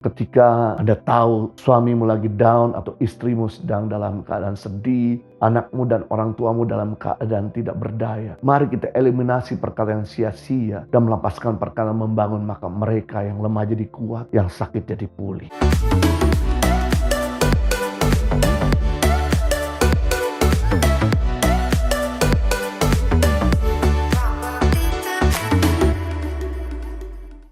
Ketika Anda tahu suamimu lagi down atau istrimu sedang dalam keadaan sedih, anakmu dan orang tuamu dalam keadaan tidak berdaya, mari kita eliminasi perkataan sia-sia dan melepaskan perkataan membangun, maka mereka yang lemah jadi kuat, yang sakit jadi pulih.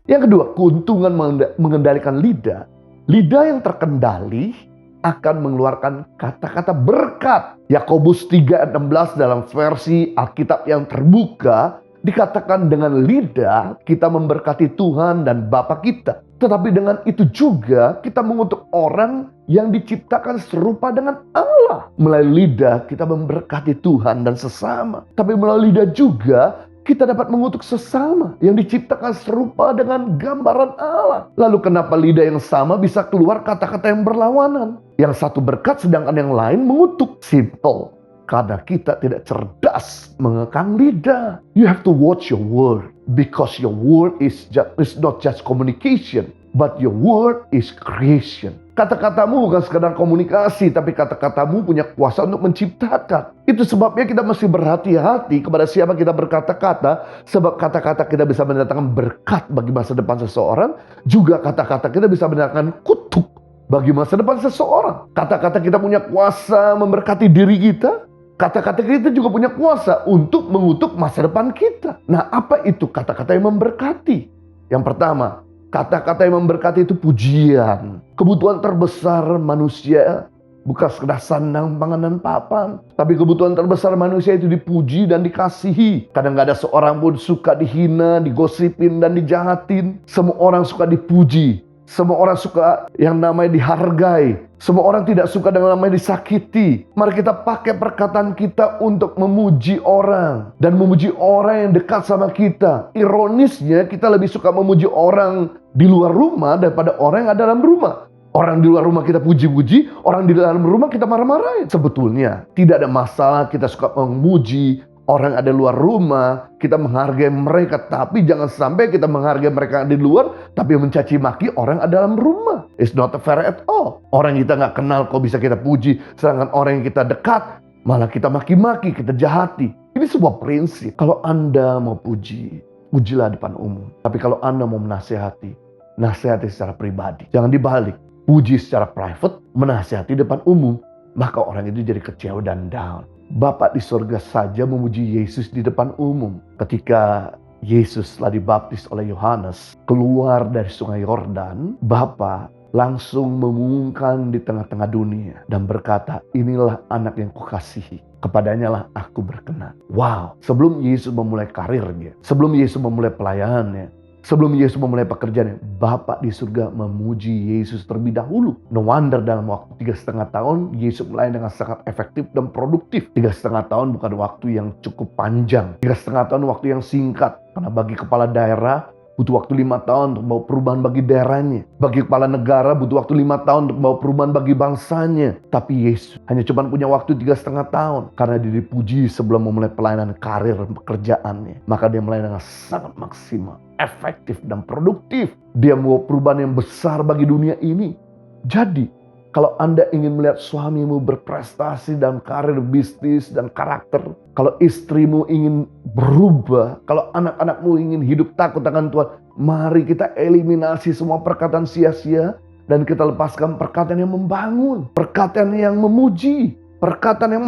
Yang kedua, keuntungan mengendalikan lidah. Lidah yang terkendali akan mengeluarkan kata-kata berkat. Yakobus 3 ayat 16 dalam versi Alkitab yang terbuka dikatakan dengan lidah kita memberkati Tuhan dan Bapa kita. Tetapi dengan itu juga kita mengutuk orang yang diciptakan serupa dengan Allah. Melalui lidah kita memberkati Tuhan dan sesama. Tapi melalui lidah juga kita dapat mengutuk sesama yang diciptakan serupa dengan gambaran Allah. Lalu kenapa lidah yang sama bisa keluar kata-kata yang berlawanan? Yang satu berkat sedangkan yang lain mengutuk. Simple. Karena kita tidak cerdas mengekang lidah. You have to watch your word. Because your word is not just communication. But your word is creation. Kata-katamu bukan sekadar komunikasi, tapi kata-katamu punya kuasa untuk menciptakan. Itu sebabnya kita mesti berhati-hati kepada siapa kita berkata-kata, sebab kata-kata kita bisa mendatangkan berkat bagi masa depan seseorang, juga kata-kata kita bisa mendatangkan kutuk bagi masa depan seseorang. Kata-kata kita punya kuasa memberkati diri kita, kata-kata kita juga punya kuasa untuk mengutuk masa depan kita. Nah, apa itu kata-kata yang memberkati? Yang pertama, kata-kata yang memberkati itu pujian. Kebutuhan terbesar manusia bukan sekedar sandang, pangan, dan papan. Tapi kebutuhan terbesar manusia itu dipuji dan dikasihi. Kadang gak ada seorang pun suka dihina, digosipin, dan dijahatin. Semua orang suka dipuji. Semua orang suka yang namanya dihargai. Semua orang tidak suka dengan namanya disakiti. Mari kita pakai perkataan kita untuk memuji orang. Dan memuji orang yang dekat sama kita. Ironisnya kita lebih suka memuji orang di luar rumah daripada orang yang ada dalam rumah. Orang di luar rumah kita puji-puji, orang di dalam rumah kita marah-marahin. Sebetulnya tidak ada masalah kita suka memuji orang ada luar rumah, kita menghargai mereka, tapi jangan sampai kita menghargai mereka di luar, tapi mencaci maki orang ada dalam rumah. It's not fair at all. Orang yang kita nggak kenal kok bisa kita puji, sedangkan orang yang kita dekat malah kita maki-maki, kita jahati. Ini sebuah prinsip. Kalau Anda mau puji, pujilah depan umum. Tapi kalau Anda mau menasihati, nasihati secara pribadi. Jangan dibalik. Puji secara private, menasihati depan umum. Maka orang itu jadi kecewa dan down. Bapa di surga saja memuji Yesus di depan umum. Ketika Yesus telah dibaptis oleh Yohanes, keluar dari sungai Yordan, Bapa langsung mengumumkan di tengah-tengah dunia dan berkata, inilah anak yang kukasihi, kepadanya lah aku berkenan. Wow, sebelum Yesus memulai karirnya, sebelum Yesus memulai pelayanannya, sebelum Yesus memulai pekerjaannya, Bapa di surga memuji Yesus terlebih dahulu. No wonder dalam waktu 3,5 tahun, Yesus melayani dengan sangat efektif dan produktif. 3,5 tahun bukan waktu yang cukup panjang. 3,5 tahun waktu yang singkat. Karena bagi kepala daerah, butuh waktu 5 tahun untuk membawa perubahan bagi daerahnya. Bagi kepala negara, butuh waktu 5 tahun untuk membawa perubahan bagi bangsanya. Tapi Yesus hanya cuma punya waktu 3,5 tahun. Karena dia dipuji sebelum memulai pelayanan karir pekerjaannya. Maka dia melayani dengan sangat maksimal, efektif, dan produktif. Dia membawa perubahan yang besar bagi dunia ini. Jadi, kalau Anda ingin melihat suamimu berprestasi dalam karir, bisnis, dan karakter, kalau istrimu ingin berubah, kalau anak-anakmu ingin hidup takut akan Tuhan, mari kita eliminasi semua perkataan sia-sia dan kita lepaskan perkataan yang membangun, perkataan yang memuji, perkataan yang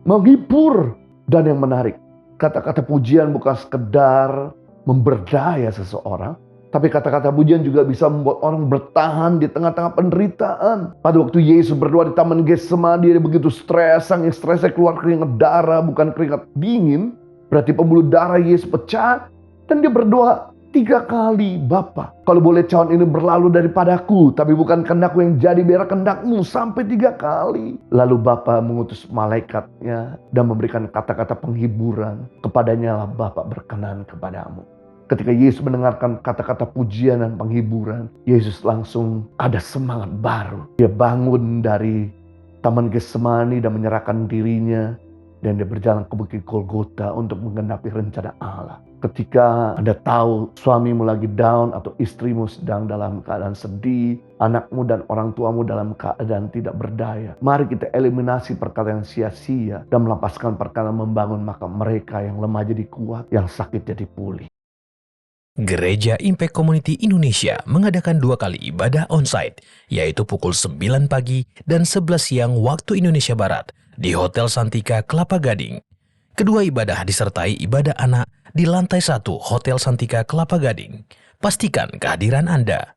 menghibur dan yang menarik. Kata-kata pujian bukan sekedar memberdaya seseorang, tapi kata-kata pujian juga bisa membuat orang bertahan di tengah-tengah penderitaan. Pada waktu Yesus berdoa di Taman Getsemani, dia begitu stres, saking stresnya keluar keringat darah, bukan keringat dingin. Berarti pembuluh darah Yesus pecah, dan dia berdoa 3 kali, Bapa, kalau boleh cawan ini berlalu daripadaku, tapi bukan kehendakku yang jadi, biar kehendakmu, sampai 3 kali. Lalu Bapa mengutus malaikatnya dan memberikan kata-kata penghiburan. Kepadanya lah Bapa berkenan kepadamu. Ketika Yesus mendengarkan kata-kata pujian dan penghiburan, Yesus langsung ada semangat baru. Dia bangun dari Taman Getsemani dan menyerahkan dirinya. Dan dia berjalan ke Bukit Golgota untuk menggenapi rencana Allah. Ketika Anda tahu suamimu lagi down atau istrimu sedang dalam keadaan sedih, anakmu dan orang tuamu dalam keadaan tidak berdaya, mari kita eliminasi perkara yang sia-sia dan melepaskan perkara membangun, maka mereka yang lemah jadi kuat, yang sakit jadi pulih. Gereja Impact Community Indonesia mengadakan 2 kali ibadah onsite, yaitu pukul 9 pagi dan 11 siang waktu Indonesia Barat di Hotel Santika Kelapa Gading. Kedua ibadah disertai ibadah anak di lantai 1 Hotel Santika Kelapa Gading. Pastikan kehadiran Anda.